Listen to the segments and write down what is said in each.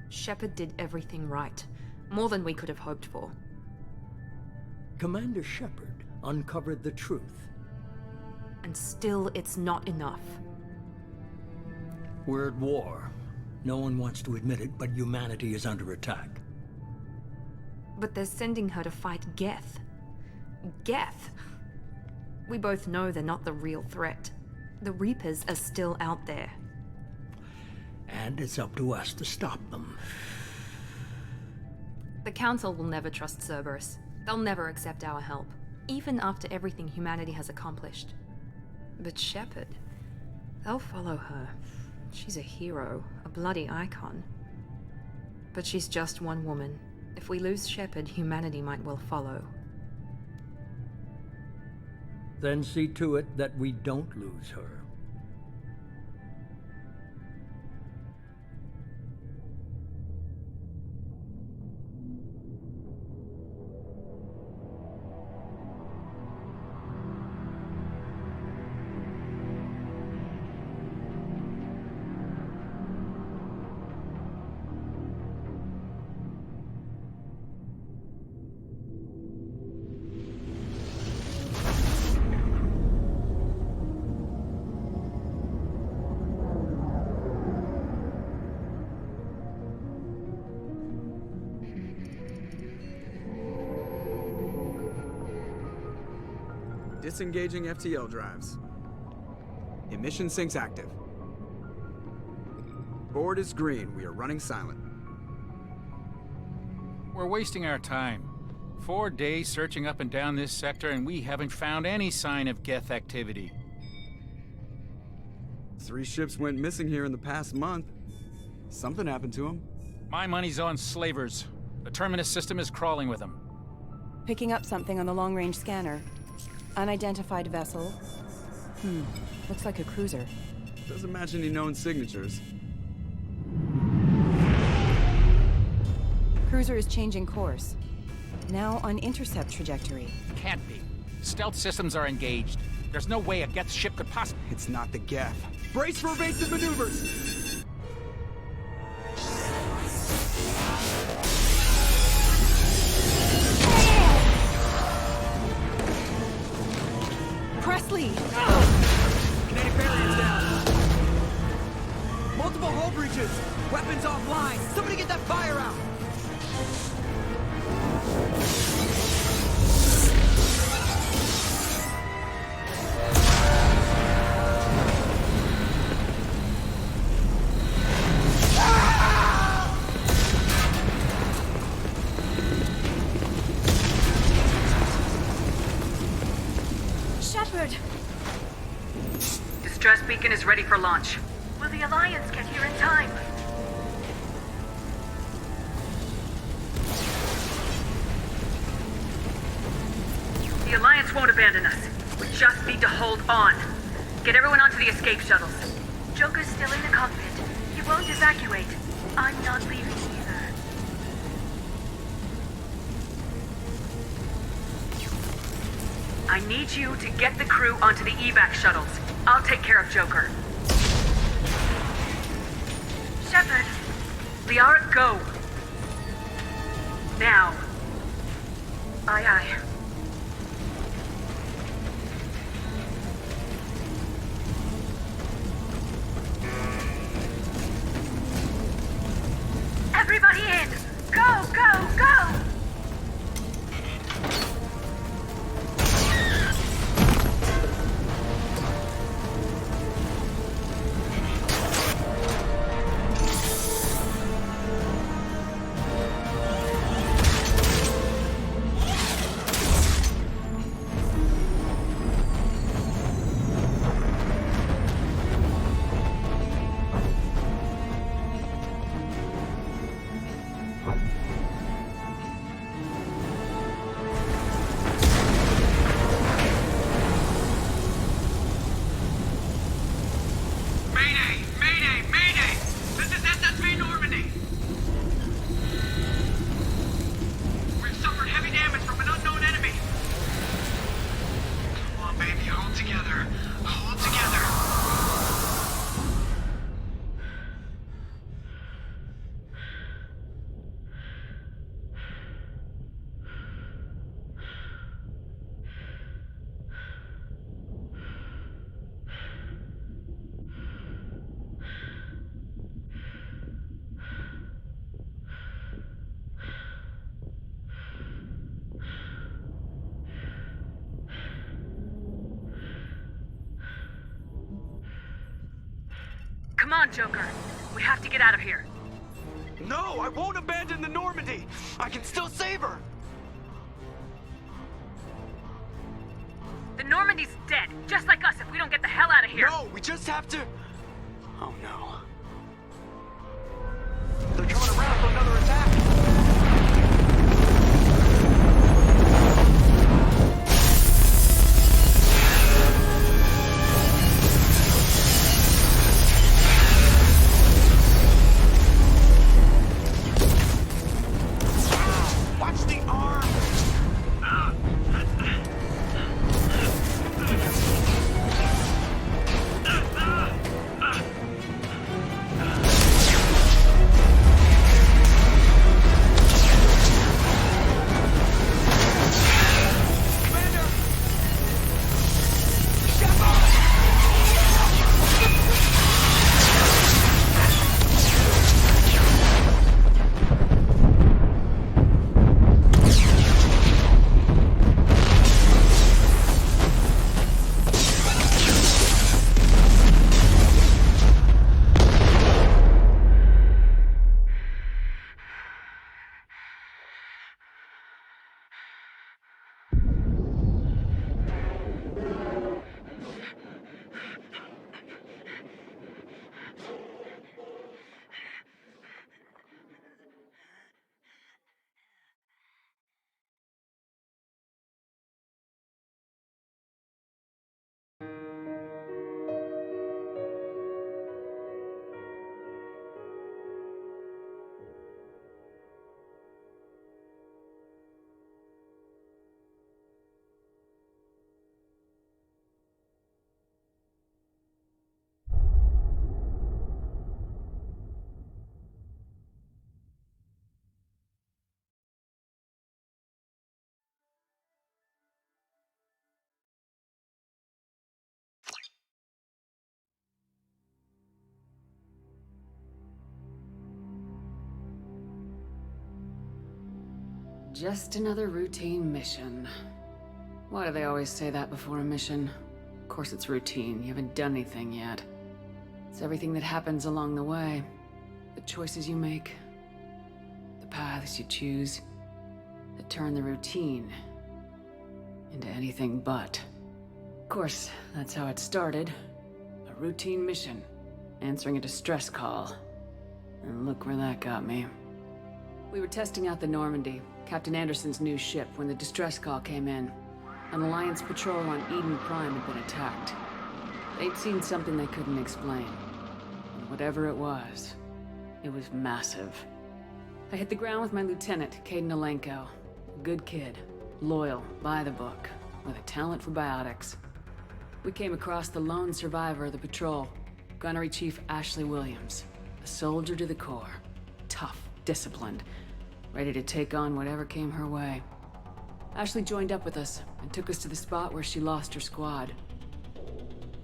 Shepard did everything right. More than we could have hoped for. Commander Shepard uncovered the truth. And still, it's not enough. We're at war. No one wants to admit it, but humanity is under attack. But they're sending her to fight Geth. Geth! We both know they're not the real threat. The Reapers are still out there. And it's up to us to stop them. The Council will never trust Cerberus. They'll never accept our help, even after everything humanity has accomplished. But Shepard, they'll follow her. She's a hero, a bloody icon. But she's just one woman. If we lose Shepard, humanity might well follow. Then see to it that we don't lose her. Disengaging FTL drives. Emission sinks active. Board is green. We are running silent. We're wasting our time. 4 days searching up and down this sector, and we haven't found any sign of Geth activity. 3 ships went missing here in the past month. Something happened to them. My money's on slavers. The Terminus system is crawling with them. Picking up something on the long-range scanner. Unidentified vessel. Looks like a cruiser. Doesn't match any known signatures. Cruiser is changing course. Now on intercept trajectory. Can't be. Stealth systems are engaged. There's no way a Geth ship could possibly... It's not the Geth. Brace for evasive maneuvers! Presley! Kinetic barriers down. Multiple hull breaches. Weapons offline. Somebody get that fire out. Shepard! Distress beacon is ready for launch. Will the Alliance get here in time? The Alliance won't abandon us. We just need to hold on. Get everyone onto the escape shuttles. Joker's still in the cockpit. He won't evacuate. I'm not leaving either. I need you to get the crew onto the evac shuttles. I'll take care of Joker. Shepard. Liara, go. Now. Aye, aye. Everybody in! Go, go, go! Come on, Joker. We have to get out of here. No, I won't abandon the Normandy. I can still save her. The Normandy's dead, just like us if we don't get the hell out of here. No, we just have to... Oh no. They're coming around for another attack. Watch the arm! Just another routine mission. Why do they always say that before a mission? Of course it's routine, you haven't done anything yet. It's everything that happens along the way. The choices you make, the paths you choose, that turn the routine into anything but. Of course, that's how it started. A routine mission, answering a distress call. And look where that got me. We were testing out the Normandy, Captain Anderson's new ship, when the distress call came in. An Alliance patrol on Eden Prime had been attacked. They'd seen something they couldn't explain. And whatever it was massive. I hit the ground with my lieutenant, Kaidan Alenko. A good kid, loyal, by the book, with a talent for biotics. We came across the lone survivor of the patrol, Gunnery Chief Ashley Williams. A soldier to the core. Tough, disciplined, ready to take on whatever came her way. Ashley joined up with us and took us to the spot where she lost her squad.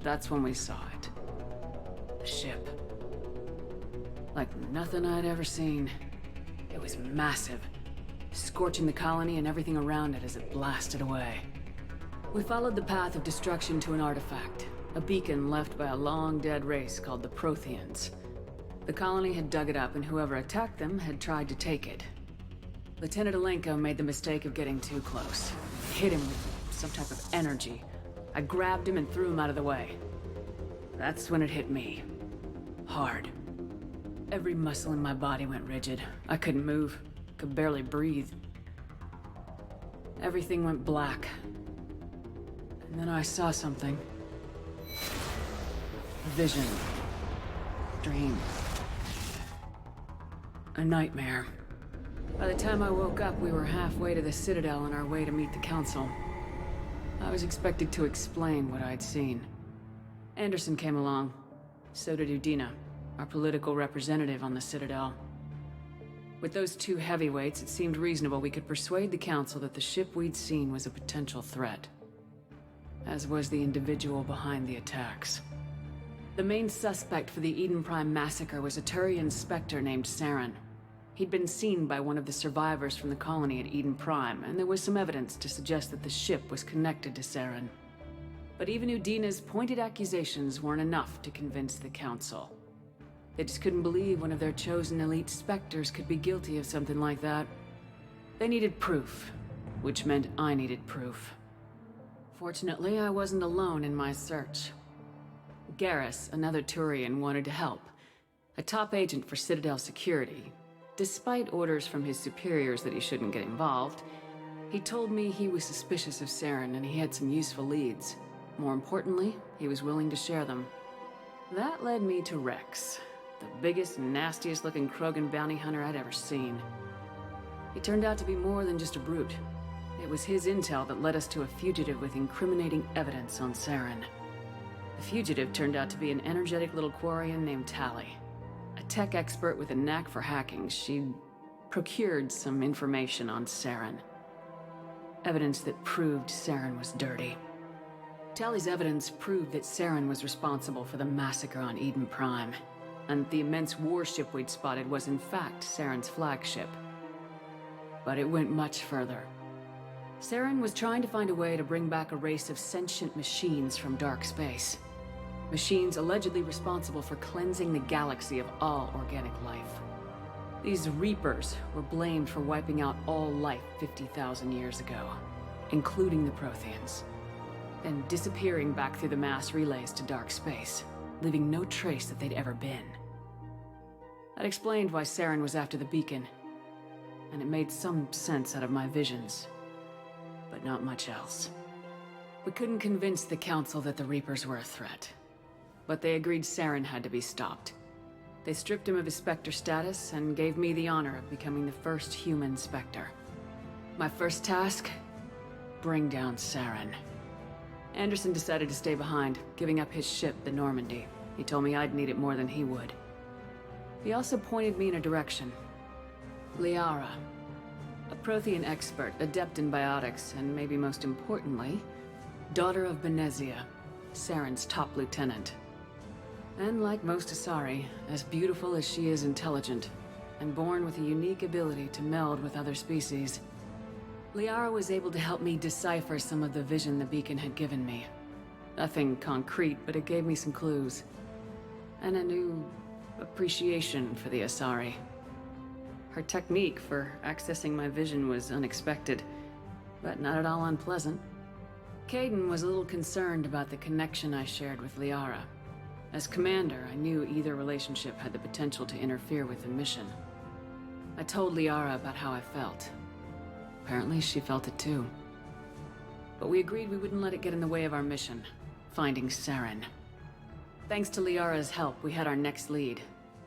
That's when we saw it. The ship. Like nothing I'd ever seen. It was massive, scorching the colony and everything around it as it blasted away. We followed the path of destruction to an artifact, a beacon left by a long-dead race called the Protheans. The colony had dug it up, and whoever attacked them had tried to take it. Lieutenant Alenko made the mistake of getting too close. Hit him with some type of energy. I grabbed him and threw him out of the way. That's when it hit me. Hard. Every muscle in my body went rigid. I couldn't move. Could barely breathe. Everything went black. And then I saw something. A vision. Dream. A nightmare. By the time I woke up, we were halfway to the Citadel on our way to meet the Council. I was expected to explain what I'd seen. Anderson came along. So did Udina, our political representative on the Citadel. With those two heavyweights, it seemed reasonable we could persuade the Council that the ship we'd seen was a potential threat. As was the individual behind the attacks. The main suspect for the Eden Prime massacre was a Turian Spectre named Saren. He'd been seen by one of the survivors from the colony at Eden Prime, and there was some evidence to suggest that the ship was connected to Saren. But even Udina's pointed accusations weren't enough to convince the Council. They just couldn't believe one of their chosen elite Spectres could be guilty of something like that. They needed proof, which meant I needed proof. Fortunately, I wasn't alone in my search. Garrus, another Turian, wanted to help. A top agent for Citadel Security. Despite orders from his superiors that he shouldn't get involved, he told me he was suspicious of Saren and he had some useful leads. More importantly, he was willing to share them. That led me to Rex, the biggest, nastiest looking Krogan bounty hunter I'd ever seen. He turned out to be more than just a brute. It was his intel that led us to a fugitive with incriminating evidence on Saren. The fugitive turned out to be an energetic little Quarian named Tali. A tech expert with a knack for hacking, she'd procured some information on Saren. Evidence that proved Saren was dirty. Tali's evidence proved that Saren was responsible for the massacre on Eden Prime, and the immense warship we'd spotted was in fact Saren's flagship. But it went much further. Saren was trying to find a way to bring back a race of sentient machines from dark space. Machines allegedly responsible for cleansing the galaxy of all organic life. These Reapers were blamed for wiping out all life 50,000 years ago, including the Protheans, then disappearing back through the mass relays to dark space, leaving no trace that they'd ever been. That explained why Saren was after the beacon, and it made some sense out of my visions, but not much else. We couldn't convince the Council that the Reapers were a threat, but they agreed Saren had to be stopped. They stripped him of his Spectre status and gave me the honor of becoming the first human Spectre. My first task? Bring down Saren. Anderson decided to stay behind, giving up his ship, the Normandy. He told me I'd need it more than he would. He also pointed me in a direction. Liara. A Prothean expert, adept in biotics, and maybe most importantly, daughter of Benezia, Saren's top lieutenant. And like most Asari, as beautiful as she is intelligent, and born with a unique ability to meld with other species, Liara was able to help me decipher some of the vision the beacon had given me. Nothing concrete, but it gave me some clues. And a new appreciation for the Asari. Her technique for accessing my vision was unexpected, but not at all unpleasant. Kaidan was a little concerned about the connection I shared with Liara. As commander, I knew either relationship had the potential to interfere with the mission. I told Liara about how I felt. Apparently, she felt it too. But we agreed we wouldn't let it get in the way of our mission, finding Saren. Thanks to Liara's help, we had our next lead,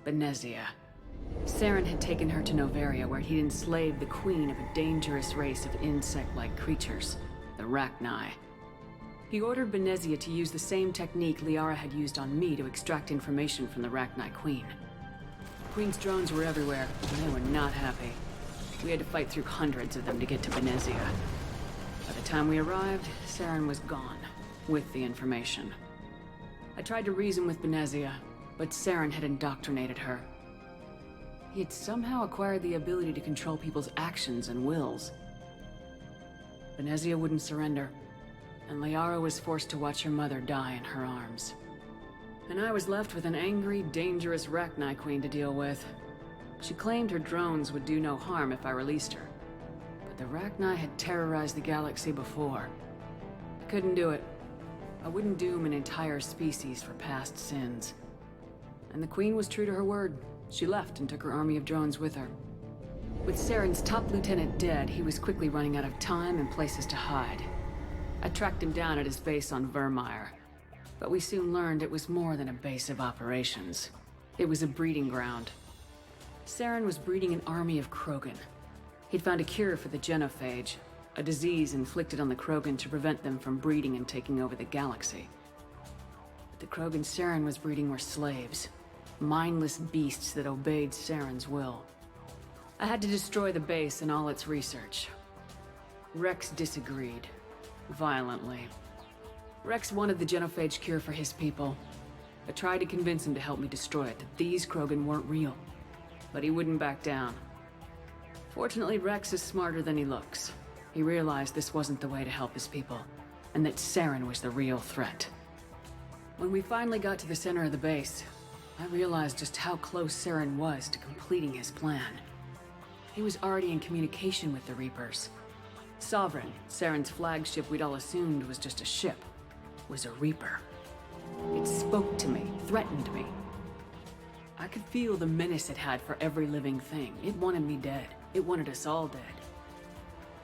Benezia. Saren had taken her to Noveria, where he'd enslaved the queen of a dangerous race of insect-like creatures, the Rachni. He ordered Benezia to use the same technique Liara had used on me to extract information from the Rachni Queen. The Queen's drones were everywhere, and they were not happy. We had to fight through hundreds of them to get to Benezia. By the time we arrived, Saren was gone, with the information. I tried to reason with Benezia, but Saren had indoctrinated her. He had somehow acquired the ability to control people's actions and wills. Benezia wouldn't surrender, and Liara was forced to watch her mother die in her arms. And I was left with an angry, dangerous Rachni Queen to deal with. She claimed her drones would do no harm if I released her. But the Rachni had terrorized the galaxy before. I couldn't do it. I wouldn't doom an entire species for past sins. And the Queen was true to her word. She left and took her army of drones with her. With Saren's top lieutenant dead, he was quickly running out of time and places to hide. I tracked him down at his base on Vermeer, but we soon learned it was more than a base of operations. It was a breeding ground. Saren was breeding an army of Krogan. He'd found a cure for the genophage, a disease inflicted on the Krogan to prevent them from breeding and taking over the galaxy. But the Krogan Saren was breeding were slaves, mindless beasts that obeyed Saren's will. I had to destroy the base and all its research. Rex disagreed. Violently. Rex wanted the genophage cure for his people. I tried to convince him to help me destroy it, that these Krogan weren't real. But he wouldn't back down. Fortunately, Rex is smarter than he looks. He realized this wasn't the way to help his people, and that Saren was the real threat. When we finally got to the center of the base, I realized just how close Saren was to completing his plan. He was already in communication with the Reapers. Sovereign, Saren's flagship we'd all assumed was just a ship, was a Reaper. It spoke to me, threatened me. I could feel the menace it had for every living thing. It wanted me dead. It wanted us all dead.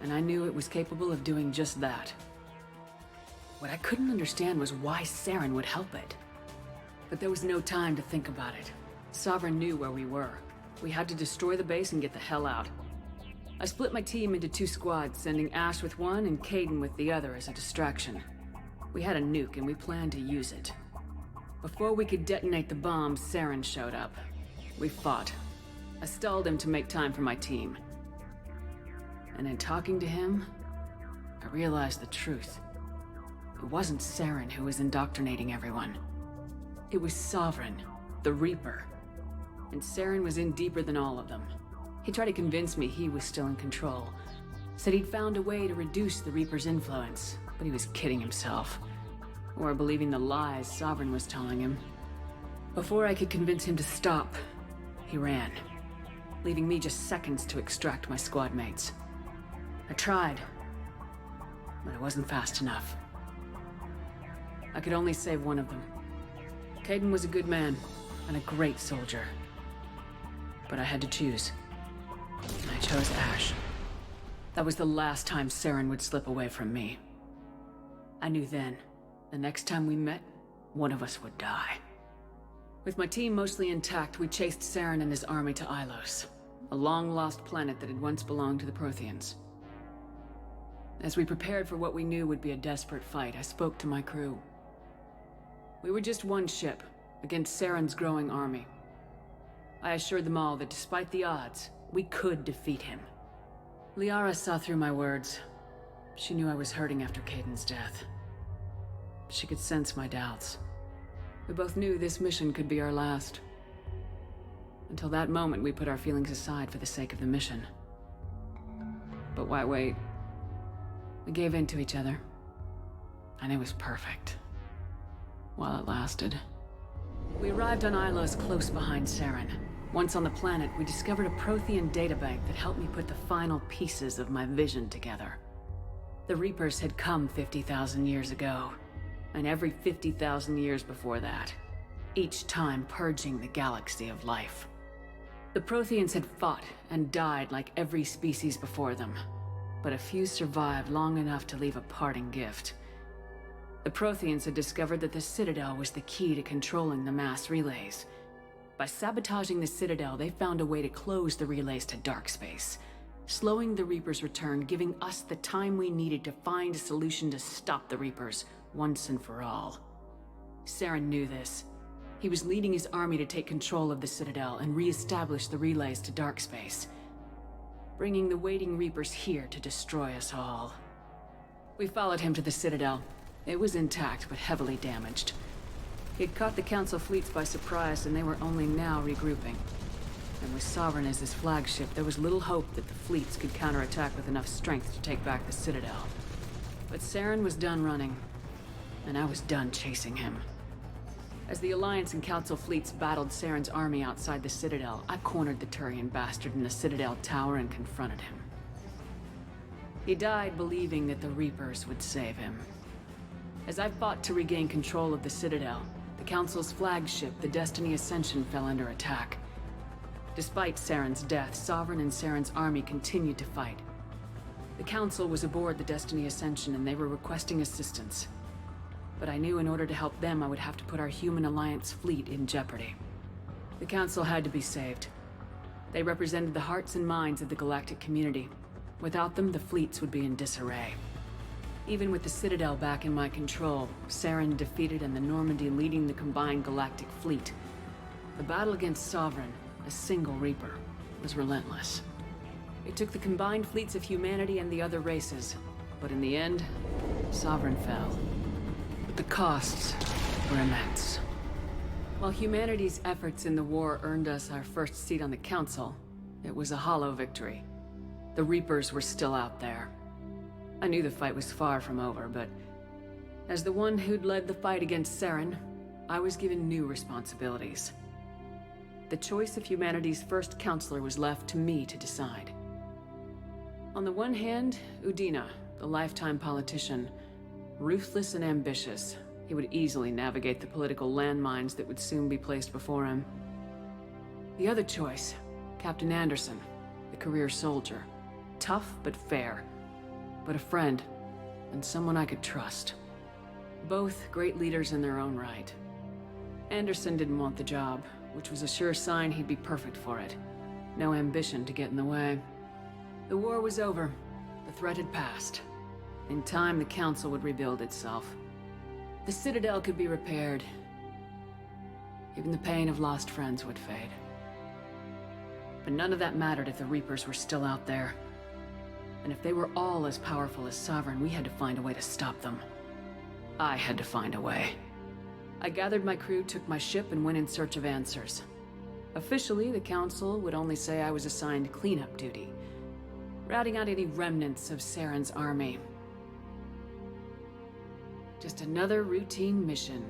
And I knew it was capable of doing just that. What I couldn't understand was why Saren would help it. But there was no time to think about it. Sovereign knew where we were. We had to destroy the base and get the hell out. I split my team into 2 squads, sending Ash with one and Kaidan with the other as a distraction. We had a nuke and we planned to use it. Before we could detonate the bomb, Saren showed up. We fought. I stalled him to make time for my team. And in talking to him, I realized the truth. It wasn't Saren who was indoctrinating everyone. It was Sovereign, the Reaper. And Saren was in deeper than all of them. He tried to convince me he was still in control. Said he'd found a way to reduce the Reaper's influence, but he was kidding himself. Or believing the lies Sovereign was telling him. Before I could convince him to stop, he ran, leaving me just seconds to extract my squad mates. I tried, but it wasn't fast enough. I could only save one of them. Kaidan was a good man and a great soldier. But I had to choose. And I chose Ash. That was the last time Saren would slip away from me. I knew then, the next time we met, one of us would die. With my team mostly intact, we chased Saren and his army to Ilos, a long-lost planet that had once belonged to the Protheans. As we prepared for what we knew would be a desperate fight, I spoke to my crew. We were just one ship, against Saren's growing army. I assured them all that despite the odds, we could defeat him. Liara saw through my words. She knew I was hurting after Kaidan's death. She could sense my doubts. We both knew this mission could be our last. Until that moment, we put our feelings aside for the sake of the mission. But why wait? We gave in to each other. And it was perfect. While it lasted. We arrived on Ilos close behind Saren. Once on the planet, we discovered a Prothean databank that helped me put the final pieces of my vision together. The Reapers had come 50,000 years ago, and every 50,000 years before that, each time purging the galaxy of life. The Protheans had fought and died like every species before them, but a few survived long enough to leave a parting gift. The Protheans had discovered that the Citadel was the key to controlling the mass relays. By sabotaging the Citadel, they found a way to close the relays to dark space, slowing the Reapers' return, giving us the time we needed to find a solution to stop the Reapers once and for all. Saren knew this. He was leading his army to take control of the Citadel and re-establish the relays to dark space, bringing the waiting Reapers here to destroy us all. We followed him to the Citadel. It was intact, but heavily damaged. He'd caught the Council fleets by surprise, and they were only now regrouping. And with Sovereign as his flagship, there was little hope that the fleets could counterattack with enough strength to take back the Citadel. But Saren was done running, and I was done chasing him. As the Alliance and Council fleets battled Saren's army outside the Citadel, I cornered the Turian bastard in the Citadel tower and confronted him. He died believing that the Reapers would save him. As I fought to regain control of the Citadel, the Council's flagship, the Destiny Ascension, fell under attack. Despite Saren's death, Sovereign and Saren's army continued to fight. The Council was aboard the Destiny Ascension and they were requesting assistance. But I knew in order to help them, I would have to put our Human Alliance fleet in jeopardy. The Council had to be saved. They represented the hearts and minds of the galactic community. Without them, the fleets would be in disarray. Even with the Citadel back in my control, Saren defeated and the Normandy leading the combined galactic fleet, the battle against Sovereign, a single Reaper, was relentless. It took the combined fleets of humanity and the other races, but in the end, Sovereign fell. But the costs were immense. While humanity's efforts in the war earned us our first seat on the Council, it was a hollow victory. The Reapers were still out there. I knew the fight was far from over, but as the one who'd led the fight against Saren, I was given new responsibilities. the choice of humanity's first counselor was left to me to decide. On the one hand, Udina, the lifetime politician. Ruthless and ambitious, he would easily navigate the political landmines that would soon be placed before him. The other choice, Captain Anderson, the career soldier. Tough but fair, but a friend, and someone I could trust. Both great leaders in their own right. Anderson didn't want the job, which was a sure sign he'd be perfect for it. No ambition to get in the way. The war was over. The threat had passed. In time, the Council would rebuild itself. The Citadel could be repaired. Even the pain of lost friends would fade. But none of that mattered if the Reapers were still out there. And if they were all as powerful as Sovereign, we had to find a way to stop them. I had to find a way. I gathered my crew, took my ship, and went in search of answers. Officially, the Council would only say I was assigned cleanup duty, routing out any remnants of Saren's army. Just another routine mission